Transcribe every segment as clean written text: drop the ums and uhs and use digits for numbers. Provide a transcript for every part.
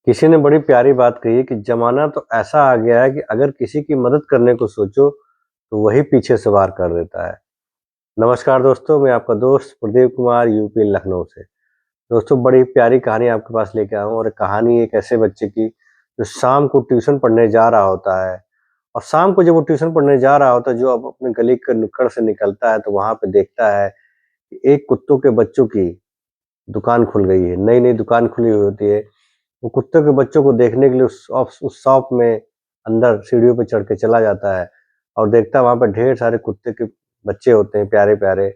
किसी ने बड़ी प्यारी बात कही है कि ज़माना तो ऐसा आ गया है कि अगर किसी की मदद करने को सोचो, तो वही पीछे से वार कर देता है। नमस्कार दोस्तों, मैं आपका दोस्त प्रदीप कुमार यूपी लखनऊ से। दोस्तों बड़ी प्यारी कहानी आपके पास लेके आया हूँ और कहानी एक ऐसे बच्चे की जो शाम को ट्यूशन पढ़ने जा रहा होता है और शाम को जब वो ट्यूशन पढ़ने जा रहा होता है, जो अब अपने गली के नुक्कड़ से निकलता है तो वहाँ पे देखता है कि एक कुत्तों के बच्चों की दुकान खुल गई है, नई-नई दुकान खुली हुई होती है। वो कुत्ते के बच्चों को देखने के लिए उस शॉप में अंदर सीढ़ियों पे चढ़ के चला जाता है और देखता है वहाँ पे ढेर सारे कुत्ते के बच्चे होते हैं, प्यारे-प्यारे,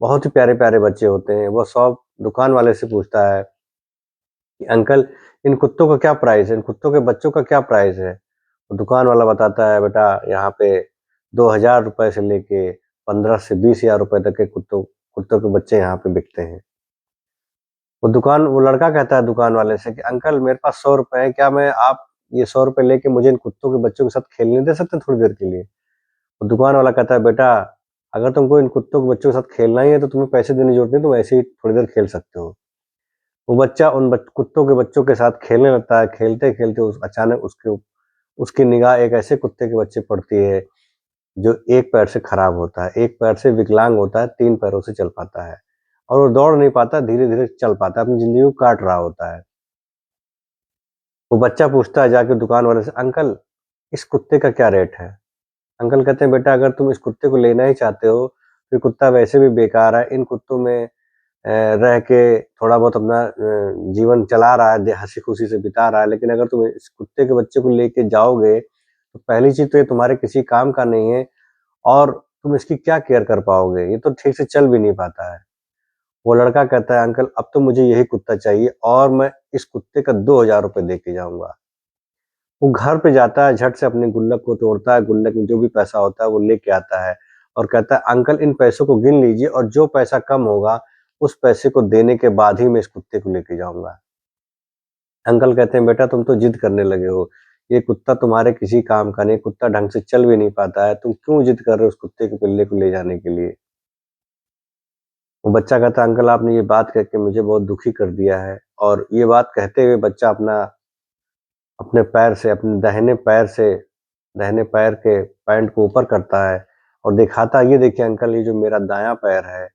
बहुत ही प्यारे-प्यारे बच्चे होते हैं। वो शॉप दुकान वाले से पूछता है कि अंकल इन कुत्तों का क्या प्राइस है? इन कुत्तों के बच्चों का क्या प्राइस है? तो दुकान वाला बताता है बेटा यहाँ पे ₹2000 से लेके 15 से 20,000 रुपए तक के कुत्तों कुत्तों के बच्चे यहाँ पे बिकते हैं। वो लड़का कहता है दुकान वाले से कि अंकल मेरे पास ₹100 है, क्या मैं आप ये ₹100 लेके मुझे इन कुत्तों के बच्चों के साथ खेलने दे सकते हैं थोड़ी देर के लिए? तो दुकान वाला कहता है बेटा अगर तुमको इन कुत्तों के बच्चों के साथ खेलना ही है तो तुम्हें पैसे देने की ज़रूरत नहीं, तुम ऐसे ही थोड़ी देर खेल सकते हो। वो बच्चा उन कुत्तों के बच्चों के साथ खेलने लगता है, खेलते-खेलते अचानक उसकी निगाह एक ऐसे कुत्ते के बच्चे पर पड़ती है जो एक पैर से खराब होता है, एक पैर से विकलांग होता है, 3 पैरों से चल पाता है और वो दौड़ नहीं पाता, धीरे-धीरे चल पाता है, अपनी ज़िंदगी को काट रहा होता है। वो बच्चा पूछता है जाके दुकान वाले से, "अंकल, इस कुत्ते का क्या रेट है?" अंकल कहते हैं, "बेटा अगर तुम इस कुत्ते को लेना ही चाहते हो, तो ये कुत्ता वैसे भी बेकार है। इन कुत्तों में रह के थोड़ा बहुत अपना जीवन चला रहा है, हँसी-खुशी से बिता रहा है, लेकिन अगर तुम इस कुत्ते के बच्चे को लेके जाओगे, तो पहली चीज़ तो ये तुम्हारे किसी काम का नहीं है और तुम इसकी क्या केयर कर पाओगे? ये तो ठीक से चल भी नहीं पाता है।" वो लड़का कहता है, "अंकल अब तो मुझे यही कुत्ता चाहिए और मैं इस कुत्ते का ₹2000 दे के जाऊँगा।" वो घर पे जाता है, झट से अपने गुल्लक को तोड़ता है, गुल्लक में जो भी पैसा होता है वो लेके आता है और कहता है, "अंकल इन पैसों को गिन लीजिए और जो पैसा कम होगा, उस पैसे को देने के बाद ही मैं इस कुत्ते को लेके जाऊँगा।" अंकल कहते हैं, "बेटा तुम तो ज़िद करने लगे हो, ये कुत्ता तुम्हारे किसी काम का नहीं, कुत्ता ढंग से चल भी नहीं पाता है, तुम क्यों ज़िद कर रहे हो उस कुत्ते के पिल्ले को ले जाने के लिए?" वो बच्चा कहता है, "अंकल आपने ये बात कह के मुझे बहुत दुखी कर दिया है" और ये बात कहते हुए बच्चा अपने पैर से अपने दाहिने पैर के पैंट को ऊपर करता है और दिखाता है, "ये देखिए अंकल ये जो मेरा दायाँ पैर है,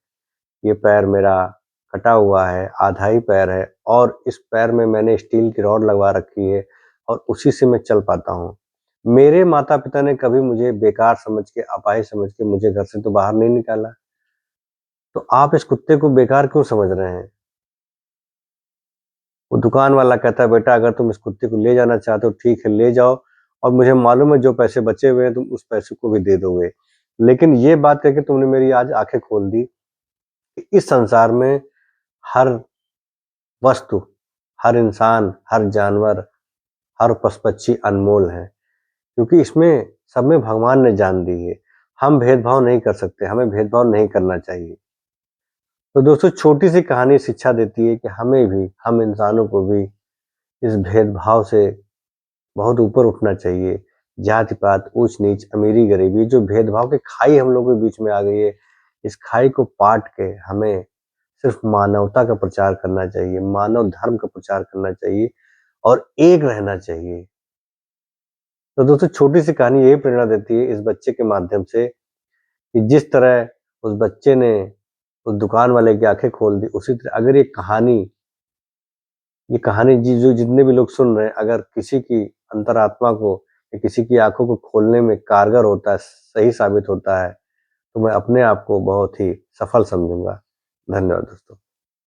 ये पैर मेरा कटा हुआ है, आधा ही पैर है और इस पैर में मैंने स्टील की रॉड लगवा रखी है और उसी से मैं चल पाता हूँ। मेरे माता-पिता ने कभी मुझे बेकार समझ के, अपाहिज समझ के मुझे घर से तो बाहर नहीं निकाला, तो आप इस कुत्ते को बेकार क्यों समझ रहे हैं?" वो दुकान वाला कहता है, "बेटा अगर तुम इस कुत्ते को ले जाना चाहते हो ठीक है, ले जाओ और मुझे मालूम है जो पैसे बचे हुए हैं तुम उस पैसे को भी दे दोगे। लेकिन ये बात करके तुमने मेरी आज आँखें खोल दी कि इस संसार में हर वस्तु, हर इंसान, हर जानवर, हर पशु-पक्षी अनमोल है, क्योंकि इसमें सब में भगवान ने जान दी है। हम भेदभाव नहीं कर सकते, हमें भेदभाव नहीं करना चाहिए।" तो दोस्तों छोटी-सी कहानी शिक्षा देती है कि हमें भी, हम इंसानों को भी इस भेदभाव से बहुत ऊपर उठना चाहिए। जाति-पात, ऊँच-नीच, अमीरी-गरीबी जो भेदभाव की खाई हम लोगों के बीच में आ गई है, इस खाई को पाट के हमें सिर्फ़ मानवता का प्रचार करना चाहिए, मानव धर्म का प्रचार करना चाहिए और एक रहना चाहिए। तो दोस्तों छोटी-सी कहानी यही प्रेरणा देती है इस बच्चे के माध्यम से कि जिस तरह उस बच्चे ने उस दुकान वाले की आँखें खोल दी, उसी तरह अगर ये कहानी जो जितने भी लोग सुन रहे हैं, अगर किसी की अंतरात्मा को या किसी की आँखों को खोलने में कारगर होता है, सही साबित होता है, तो मैं अपने आप को बहुत ही सफल समझूँगा। धन्यवाद दोस्तों।